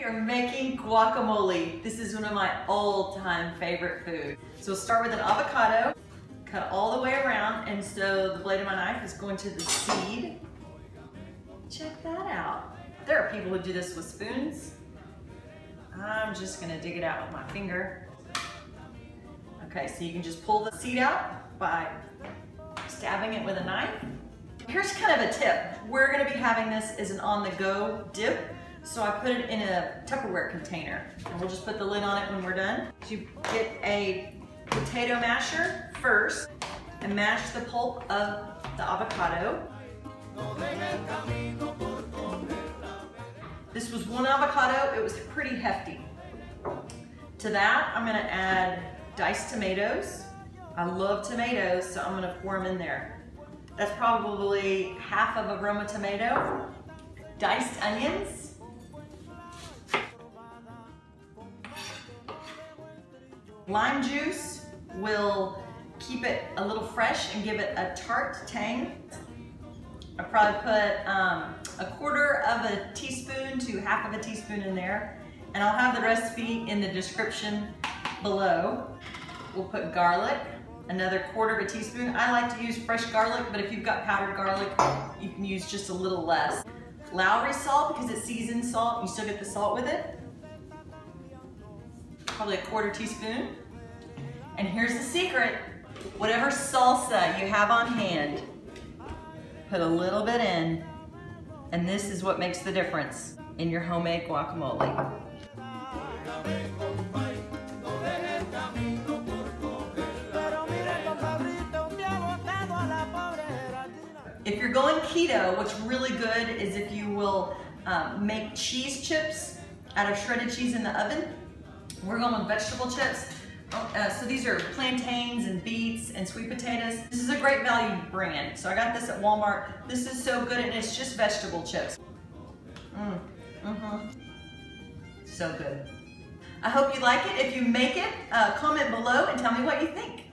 We are making guacamole. This is one of my all-time favorite foods. So we'll start with an avocado, cut all the way around, and so the blade of my knife is going to the seed. Check that out. There are people who do this with spoons. I'm just gonna dig it out with my finger. Okay, so you can just pull the seed out by stabbing it with a knife. Here's kind of a tip. We're gonna be having this as an on-the-go dip. So I put it in a Tupperware container, and we'll just put the lid on it when we're done. You get a potato masher first and mash the pulp of the avocado. This was one avocado, it was pretty hefty. To that, I'm gonna add diced tomatoes. I love tomatoes, so I'm gonna pour them in there. That's probably half of a Roma tomato. Diced onions. Lime juice will keep it a little fresh and give it a tart tang. I probably put a quarter of a teaspoon to half of a teaspoon in there, and I'll have the recipe in the description below. We'll put garlic, another quarter of a teaspoon. I like to use fresh garlic, but if you've got powdered garlic, you can use just a little less. Lawry salt, because it's seasoned salt, you still get the salt with it. Probably a quarter teaspoon. And here's the secret. Whatever salsa you have on hand, put a little bit in, and this is what makes the difference in your homemade guacamole. If you're going keto, what's really good is if you will make cheese chips out of shredded cheese in the oven. We're going with vegetable chips. So these are plantains and beets and sweet potatoes. This is a great value brand. So I got this at Walmart. This is so good, and it's just vegetable chips. So good. I hope you like it. If you make it, comment below and tell me what you think.